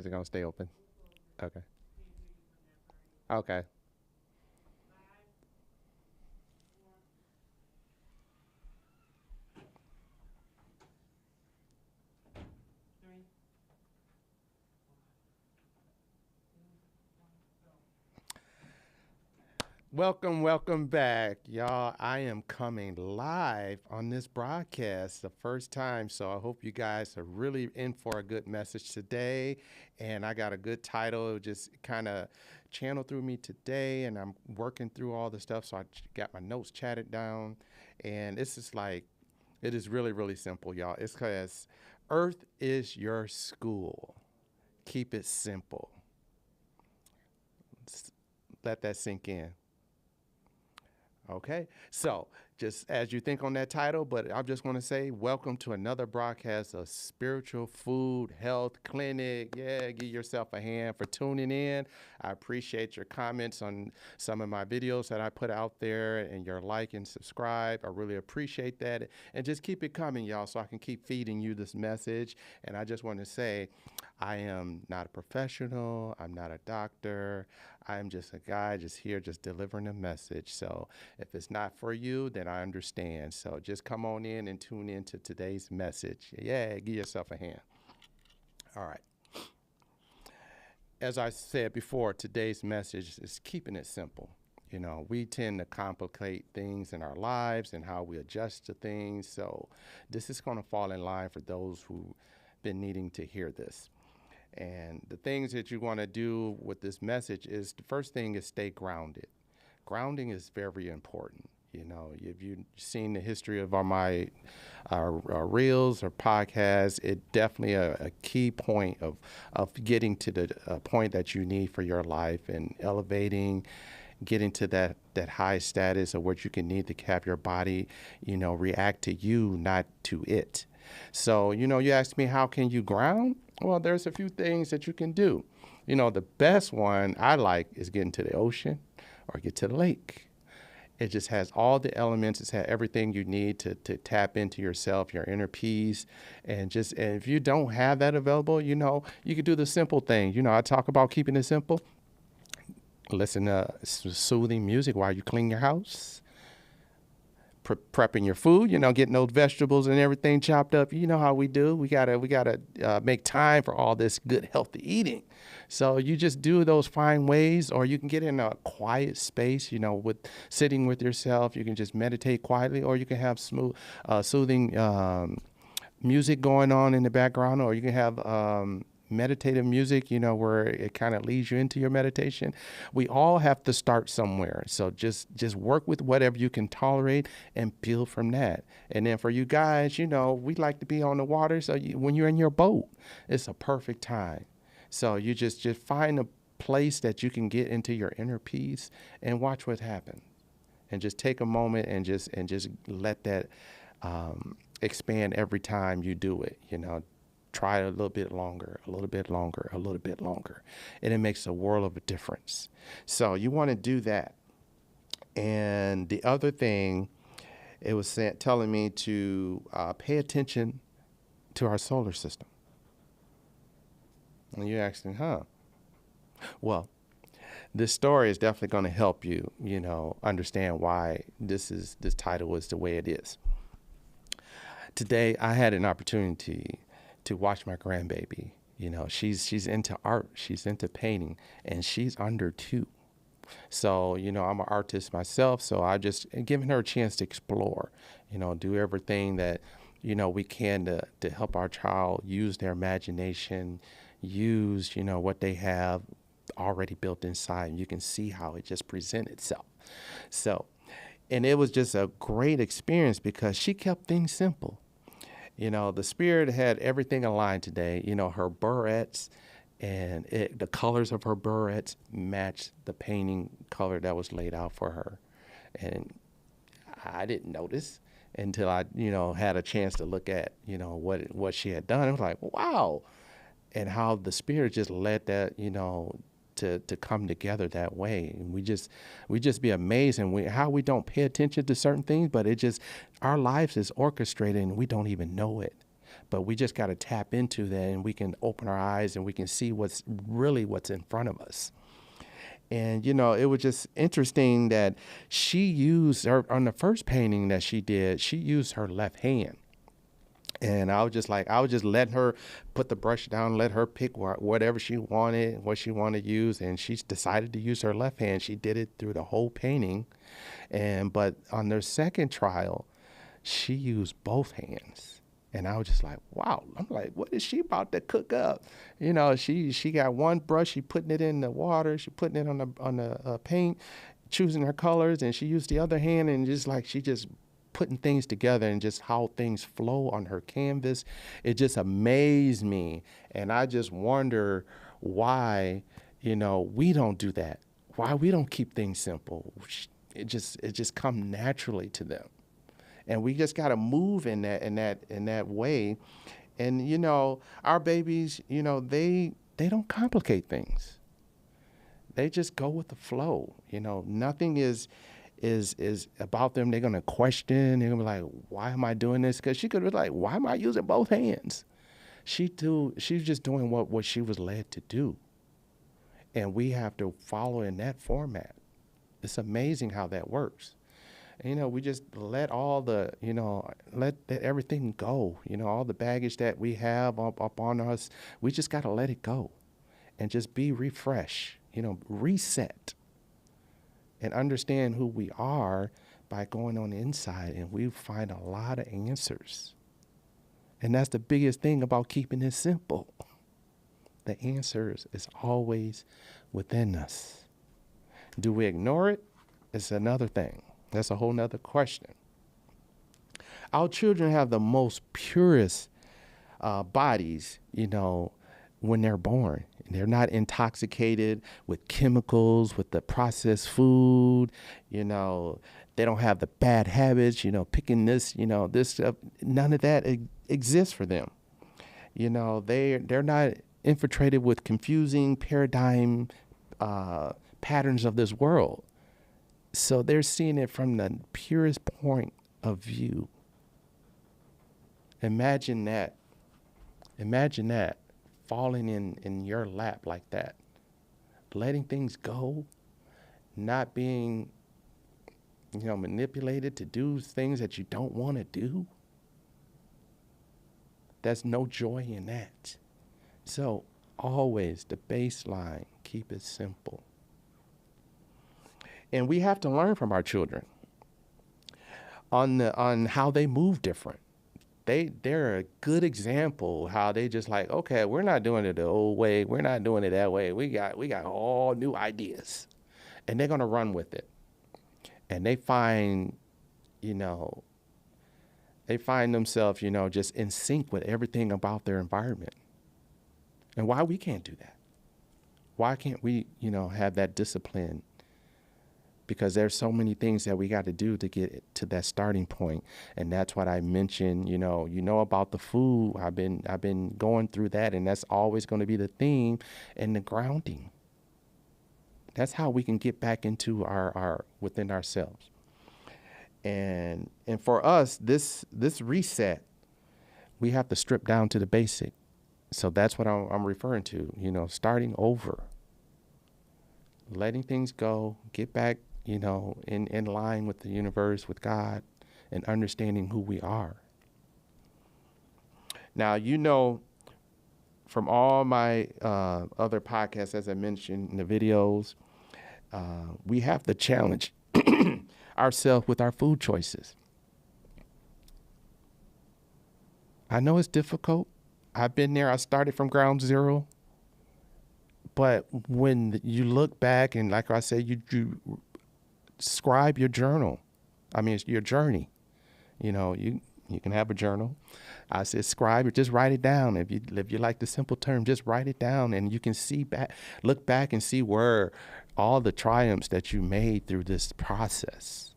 is it gonna stay open? Okay. Okay. Welcome back, y'all. I am coming live on this broadcast the first time, so I hope you guys are really in for a good message today. And I got a good title, just kind of channel through me today, and I'm working through all the stuff, so I got my notes chatted down. And it's just like, it is really, really simple, y'all. It's because Earth is your school. Keep it simple. Let that sink in. Okay, so just as you think on that title, but I'm just going to say, welcome to another broadcast of Spiritual Food Health Clinic. Yeah, give yourself a hand for tuning in. I appreciate your comments on some of my videos that I put out there and your like and subscribe. I really appreciate that. And just keep it coming, y'all, so I can keep feeding you this message. And I just want to say, I am not a professional. I'm not a doctor. I'm just a guy just here, just delivering a message. So if it's not for you, then I understand. So just come on in and tune in to today's message. Yeah, give yourself a hand. All right. As I said before, today's message is keeping it simple. You know, we tend to complicate things in our lives and how we adjust to things. So this is going to fall in line for those who've been needing to hear this. And the things that you want to do with this message is, the first thing is stay grounded. Grounding is very important. You know, if you've seen the history of our reels or podcasts, it definitely a key point of getting to the point that you need for your life and elevating, getting to that high status of what you can need to have your body, you know, react to you, not to it. So, you know, you asked me, how can you ground? Well, there's a few things that you can do. You know, the best one I like is getting to the ocean or get to the lake. It just has all the elements. It's had everything you need to tap into yourself, your inner peace. And if you don't have that available, you know, you can do the simple thing. You know, I talk about keeping it simple. Listen to soothing music while you clean your house. Prepping your food, you know, getting those vegetables and everything chopped up. You know how we do. We gotta make time for all this good, healthy eating. So you just do those fine ways, or you can get in a quiet space, you know, with sitting with yourself. You can just meditate quietly, or you can have soothing music going on in the background, or you can have meditative music, you know, where it kind of leads you into your meditation. We all have to start somewhere. So just work with whatever you can tolerate and build from that. And then for you guys, you know, we like to be on the water. So when you're in your boat, it's a perfect time. So you just find a place that you can get into your inner peace and watch what happens. And just take a moment and just let that expand every time you do it, you know. Try it a little bit longer, a little bit longer, a little bit longer. And it makes a world of a difference. So you want to do that. And the other thing, it was telling me to pay attention to our solar system. And you're asking, huh? Well, this story is definitely going to help you, you know, understand why this title is the way it is. Today, I had an opportunity to watch my grandbaby. You know, she's into art, she's into painting, and she's under 2. So, you know, I'm an artist myself, so I just giving her a chance to explore, you know, do everything that, you know, we can to help our child use their imagination, use, you know, what they have already built inside, and you can see how it just presents itself. So, and it was just a great experience because she kept things simple. You know, the spirit had everything aligned today. You know, her barrettes and the colors of her barrettes matched the painting color that was laid out for her. And I didn't notice until I, you know, had a chance to look at, you know, what she had done. I was like, wow. And how the spirit just led that, you know, to come together that way. And we just be amazed and how we don't pay attention to certain things, but it just, our lives is orchestrated and we don't even know it. But we just got to tap into that, and we can open our eyes and we can see what's in front of us. And, it was just interesting that she used on the first painting that she did, she used her left hand. And I was just letting her put the brush down, let her pick whatever she wanted, what she wanted to use. And she decided to use her left hand. She did it through the whole painting. But on their second trial, she used both hands. And I was just like, wow. I'm like, what is she about to cook up? She got one brush, she putting it in the water, she putting it on the paint, choosing her colors, and she used the other hand, and she just putting things together, and just how things flow on her canvas. It just amazed me. And I just wonder why, we don't do that. Why we don't keep things simple. It just come naturally to them. And we just got to move in that way. And, our babies, they don't complicate things. They just go with the flow. Nothing is about them. They're going to question. They're going to be like, why am I doing this? Because she could be like, why am I using both hands? She's just doing what she was led to do. And we have to follow in that format. It's amazing how that works. We just let let everything go. All the baggage that we have up on us, we just got to let it go and just be refreshed, reset and understand who we are by going on the inside. And we find a lot of answers. And that's the biggest thing about keeping it simple. The answers is always within us. Do we ignore it? It's another thing. That's a whole nother question. Our children have the most purest bodies, when they're born. They're not intoxicated with chemicals, with the processed food. They don't have the bad habits, picking this, this stuff. None of that exists for them. They're not infiltrated with confusing paradigm patterns of this world. So they're seeing it from the purest point of view. Imagine that. Imagine that falling in your lap like that. Letting things go, not being, manipulated to do things that you don't want to do. There's no joy in that. So always the baseline, keep it simple. And we have to learn from our children on how they move different. They're a good example how they just like, okay, we're not doing it the old way. We're not doing it that way. We got all new ideas. And they're going to run with it. And they find themselves, just in sync with everything about their environment. And why we can't do that? Why can't we, have that discipline? Because there's so many things that we got to do to get to that starting point. And that's what I mentioned, about the food. I've been going through that, and that's always going to be the theme, and the grounding. That's how we can get back into our within ourselves. And for us, this reset, we have to strip down to the basic. So that's what I'm referring to, starting over, letting things go, get back, in line with the universe, with God, and understanding who we are. Now, from all my other podcasts, as I mentioned in the videos, we have to challenge ourselves with our food choices. I know it's difficult. I've been there. I started from ground zero. But when you look back, and like I said, you scribe your journal. I mean, it's your journey. You can have a journal. I said scribe it, just write it down. If you like the simple term, just write it down, and you can look back and see where all the triumphs that you made through this process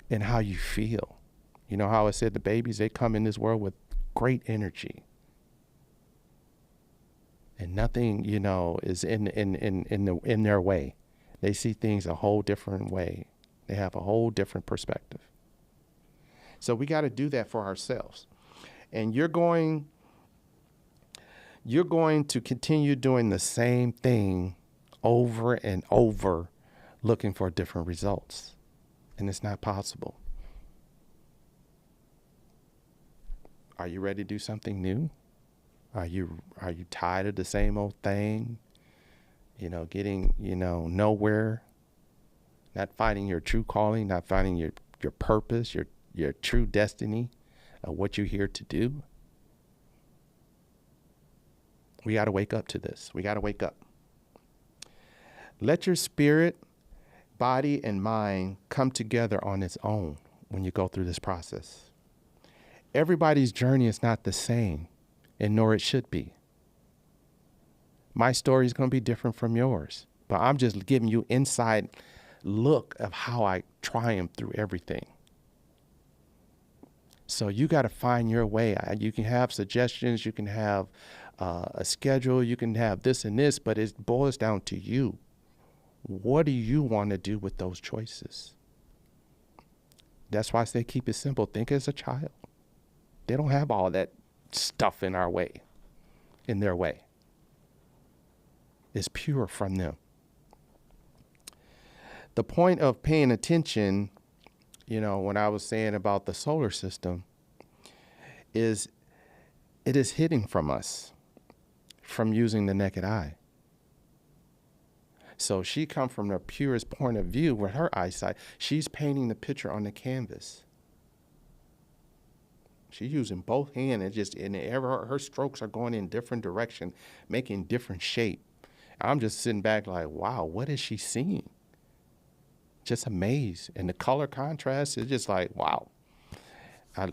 and how you feel. How I said the babies, they come in this world with great energy. And nothing, is in their way. They see things a whole different way. They have a whole different perspective. So we got to do that for ourselves. And you're going to continue doing the same thing over and over, looking for different results. And it's not possible. Are you ready to do something new? Are you tired of the same old thing? Getting, nowhere, not finding your true calling, not finding your purpose, your true destiny of what you're here to do? We got to wake up to this. We got to wake up. Let your spirit, body, and mind come together on its own when you go through this process. Everybody's journey is not the same, and nor it should be. My story is going to be different from yours, but I'm just giving you inside look of how I triumph through everything. So you got to find your way. You can have suggestions, you can have a schedule, you can have this and this, but it boils down to you. What do you want to do with those choices? That's why I say keep it simple. Think as a child. They don't have all that stuff in their way. It's pure from them. The point of paying attention, when I was saying about the solar system, is it is hidden from us from using the naked eye. So she come from the purest point of view with her eyesight. She's painting the picture on the canvas. She's using both hands, her strokes are going in different direction, making different shape. I'm just sitting back like, wow, what is she seeing? Just amazed. And the color contrast is just like, wow.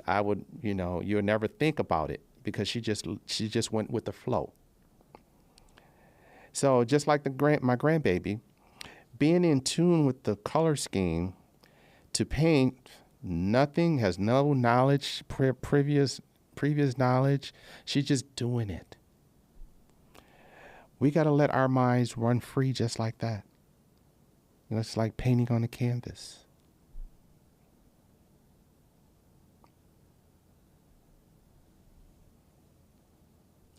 I would, you'll never think about it because she just went with the flow. So just like my grandbaby, being in tune with the color scheme to paint, nothing, has no knowledge, previous knowledge. She's just doing it. We got to let our minds run free just like that. It's like painting on a canvas.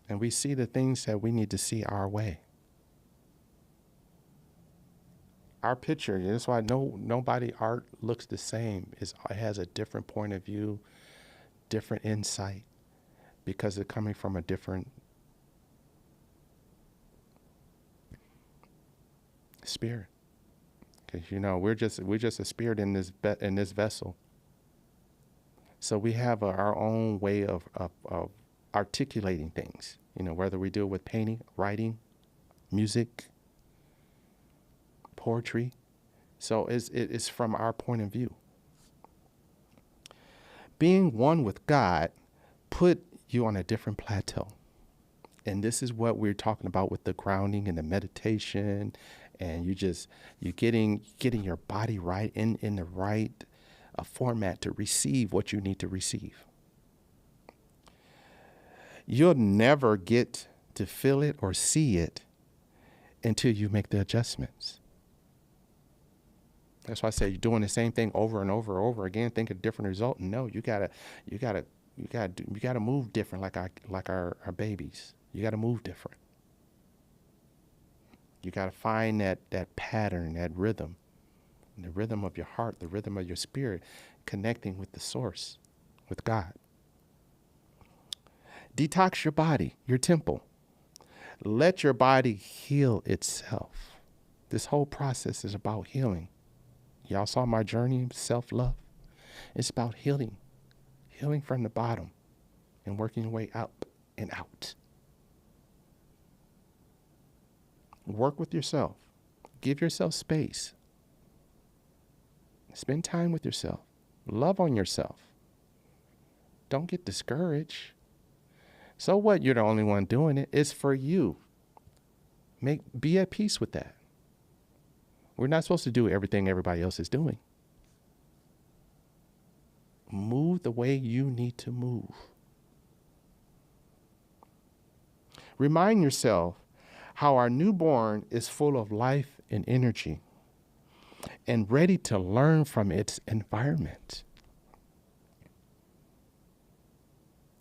And we see the things that we need to see our way. Our picture, that's why nobody art looks the same. It has a different point of view, different insight, because they're coming from a different spirit. Because we're just a spirit in this vessel. So we have our own way of articulating things. Whether we deal with painting, writing, music, poetry. So it's from our point of view. Being one with God put you on a different plateau. And this is what we're talking about with the grounding and the meditation, and you're getting your body right in the right format to receive what you need to receive. You'll never get to feel it or see it until you make the adjustments. That's why I say you're doing the same thing over and over and over again, think a different result. No, you gotta move different, like our babies. You gotta move different. You gotta find that pattern, that rhythm, the rhythm of your heart, the rhythm of your spirit, connecting with the source, with God. Detox your body, your temple. Let your body heal itself. This whole process is about healing. Y'all saw my journey, self-love. It's about healing from the bottom and working your way up and out. Work with yourself. Give yourself space. Spend time with yourself. Love on yourself. Don't get discouraged. So what? You're the only one doing it. It's for you. Be at peace with that. We're not supposed to do everything everybody else is doing. Move the way you need to move. Remind yourself how our newborn is full of life and energy and ready to learn from its environment.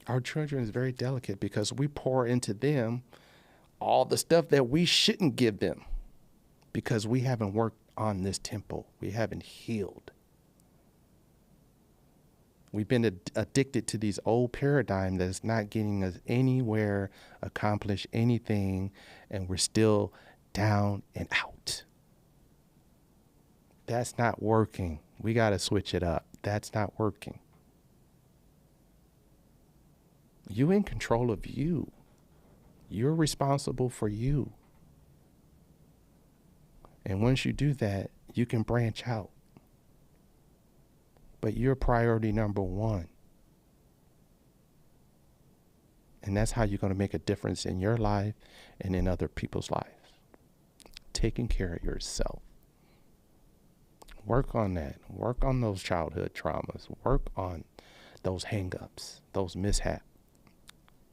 Our children is very delicate because we pour into them all the stuff that we shouldn't give them because we haven't worked on this temple. We haven't healed. We've been addicted to these old paradigms that's not getting us anywhere, accomplish anything, and we're still down and out. That's not working. We got to switch it up. That's not working. You in control of you. You're responsible for you. And once you do that, you can branch out. But you're priority number one. And that's how you're going to make a difference in your life and in other people's lives. Taking care of yourself. Work on that. Work on those childhood traumas. Work on those hang-ups, those mishaps.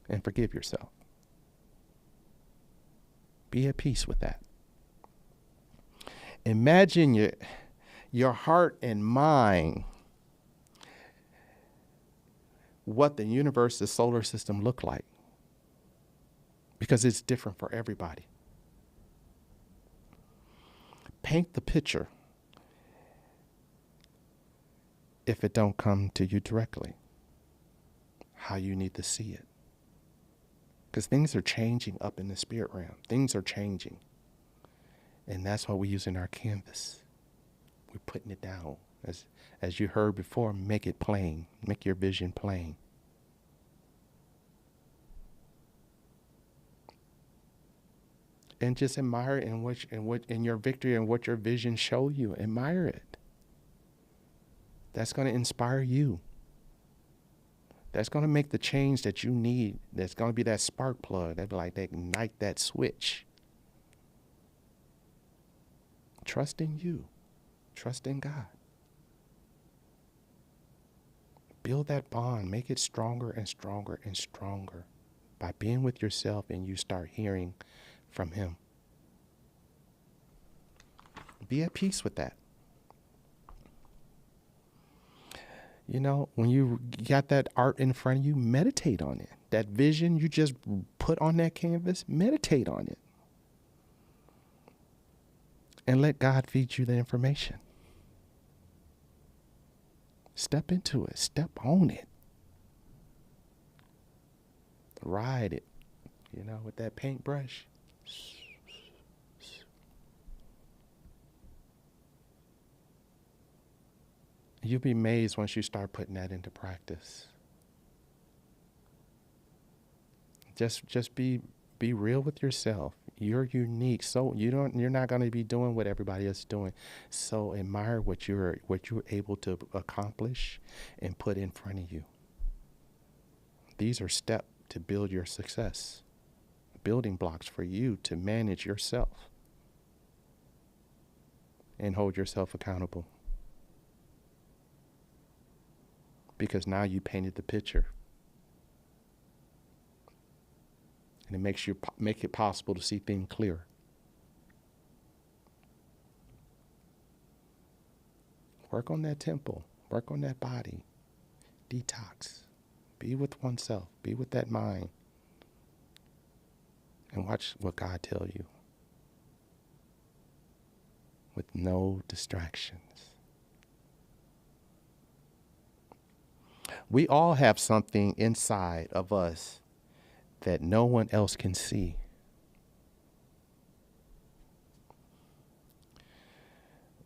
And forgive yourself. Be at peace with that. Imagine your heart and mind, what the universe, the solar system look like. Because it's different for everybody. Paint the picture if it don't come to you directly. How you need to see it. Because things are changing up in the spirit realm. Things are changing. And that's what we use in our canvas. We're putting it down. As you heard before, make it plain. Make your vision plain. And just admire it in your victory and what your vision show you. Admire it. That's going to inspire you. That's going to make the change that you need. That's going to be that spark plug. That'd be like they ignite that switch. Trust in you. Trust in God. Build that bond. Make it stronger and stronger and stronger by being with yourself, and you start hearing from Him. Be at peace with that. You know, when you got that art in front of you, meditate on it. That vision you just put on that canvas, meditate on it. And let God feed you the information. Step into it. Step on it. Ride it, you know, with that paintbrush. You'll be amazed once you start putting that into practice. Just be real with yourself. You're unique, so you're not going to be doing what everybody else is doing. So admire what you're able to accomplish and put in front of you. These are steps to build your success. Building blocks for you to manage yourself and hold yourself accountable. Because now you painted the picture. And it make it possible to see things clearer. Work on that temple. Work on that body. Detox. Be with oneself. Be with that mind. And watch what God tells you. With no distractions. We all have something inside of us that no one else can see.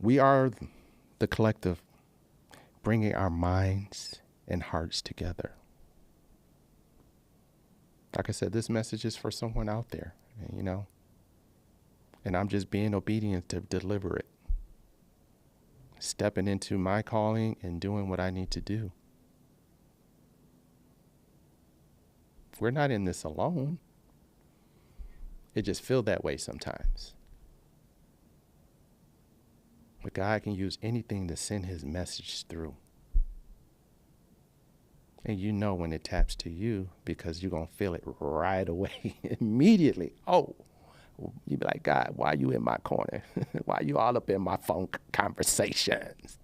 We are the collective bringing our minds and hearts together. Like I said, this message is for someone out there, you know, and I'm just being obedient to deliver it. Stepping into my calling and doing what I need to do. We're not in this alone. It just feels that way sometimes. But God can use anything to send His message through. And you know when it taps to you because you're going to feel it right away, immediately. Oh, you be like, God, why you in my corner? Why you all up in my phone conversations?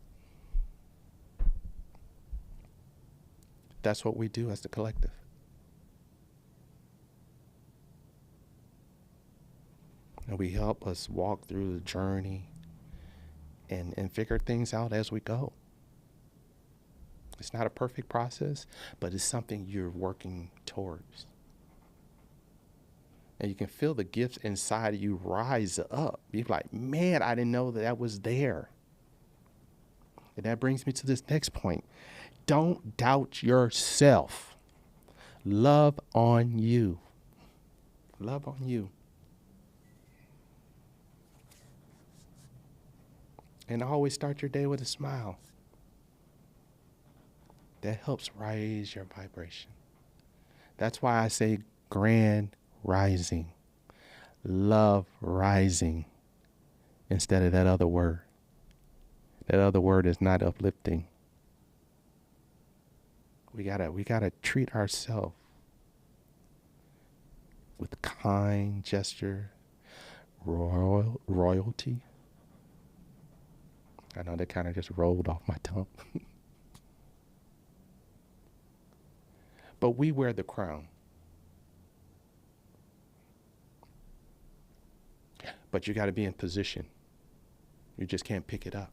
That's what we do as the collective. And we help us walk through the journey and figure things out as we go. It's not a perfect process, but it's something you're working towards. And you can feel the gifts inside of you rise up. You're like, man, I didn't know that was there. And that brings me to this next point. Don't doubt yourself. Love on you. Love on you. And always start your day with a smile. That helps raise your vibration. That's why I say grand rising, love rising, instead of that other word. That other word is not uplifting. We gotta treat ourselves with kind gesture, royalty. I know that kind of just rolled off my tongue. But we wear the crown. But you got to be in position. You just can't pick it up.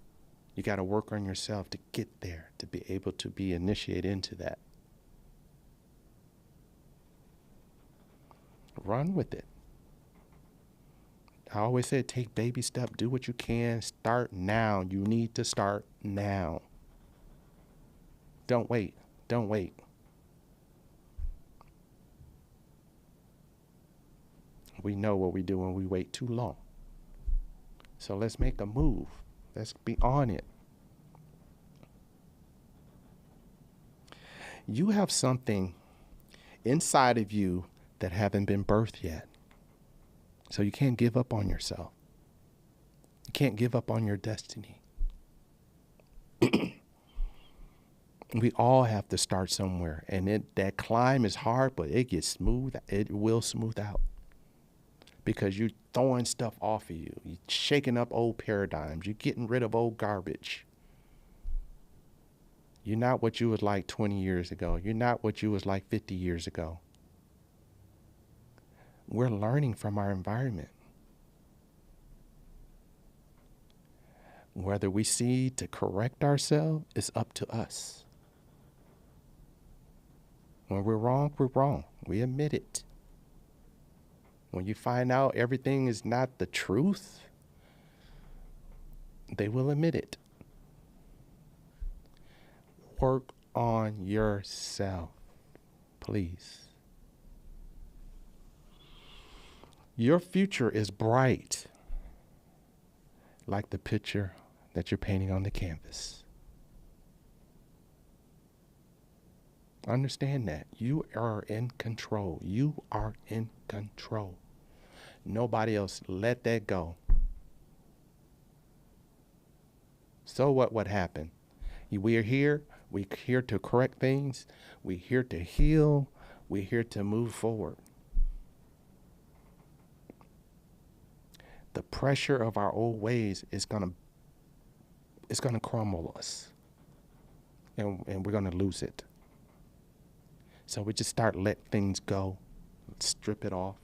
You got to work on yourself to get there, to be able to be initiated into that. Run with it. I always say take baby steps, do what you can, start now. You need to start now. Don't wait. Don't wait. We know what we do when we wait too long. So let's make a move. Let's be on it. You have something inside of you that haven't been birthed yet. So you can't give up on yourself. You can't give up on your destiny. We all have to start somewhere. And that climb is hard, but it gets smooth. It will smooth out. Because you're throwing stuff off of you. You're shaking up old paradigms. You're getting rid of old garbage. You're not what you was like 20 years ago. You're not what you was like 50 years ago. We're learning from our environment. Whether we see to correct ourselves is up to us. When we're wrong, we're wrong. We admit it. When you find out everything is not the truth, they will admit it. Work on yourself, please. Your future is bright, like the picture that you're painting on the canvas. Understand that. You are in control. You are in control. Nobody else. Let that go. So what happened? We are here. We're here to correct things. We're here to heal. We're here to move forward. The pressure of our old ways is gonna crumble us. And we're gonna lose it. So we just start letting things go, strip it off,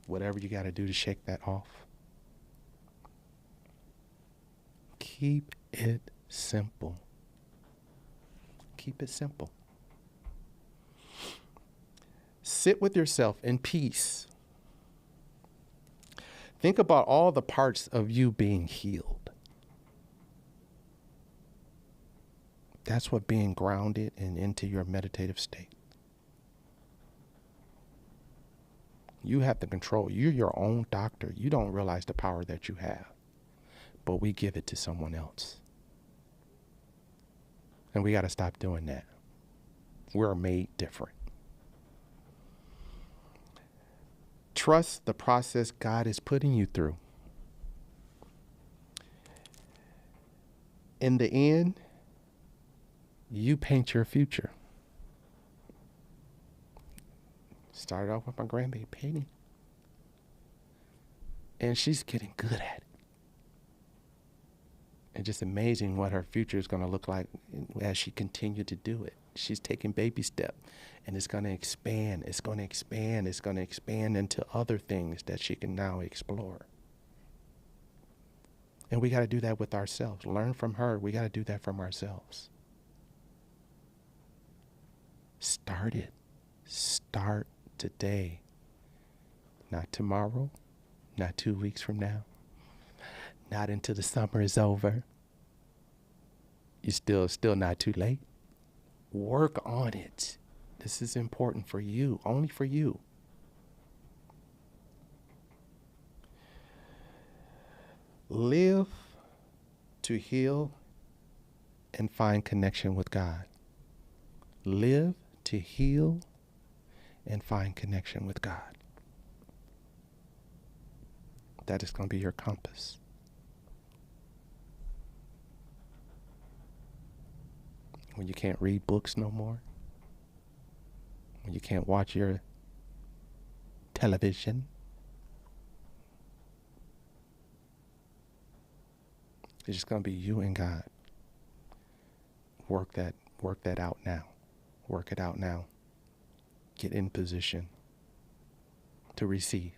whatever you got to do to shake that off. Keep it simple. Keep it simple. Sit with yourself in peace. Think about all the parts of you being healed. That's what being grounded and into your meditative state. You have the control. You're your own doctor. You don't realize the power that you have, but we give it to someone else. And we got to stop doing that. We're made different. Trust the process God is putting you through. In the end, you paint your future. Started off with my grandbaby painting. And she's getting good at it. And just amazing what her future is going to look like as she continues to do it. She's taking baby steps, and it's going to expand. It's going to expand. It's going to expand into other things that she can now explore. And we got to do that with ourselves. Learn from her. We got to do that from ourselves. Start it. Start today. Not tomorrow. Not 2 weeks from now. Not until the summer is over. You're still not too late. Work on it. This is important for you, only for you. Live to heal and find connection with God. Live to heal and find connection with God. That is going to be your compass. When you can't read books no more, when you can't watch your television, it's just going to be you and God. Work that out now. Work it out now. Get in position to receive.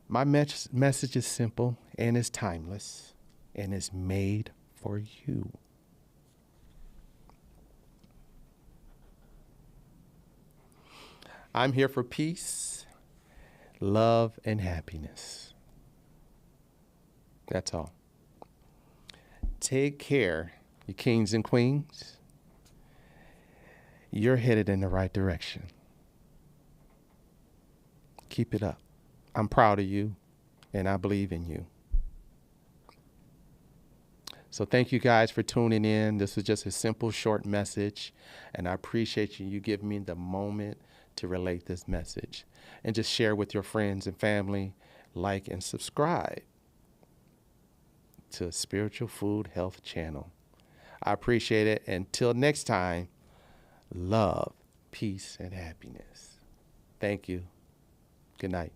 My message is simple and is timeless and is made for you. I'm here for peace, love, and happiness. That's all. Take care, you kings and queens. You're headed in the right direction. Keep it up. I'm proud of you, and I believe in you. So thank you guys for tuning in. This was just a simple, short message, and I appreciate you giving me the moment to relate this message. And just share with your friends and family, like and subscribe to Spiritual Food Health Channel. I appreciate it. Until next time, love, peace, and happiness. Thank you. Good night.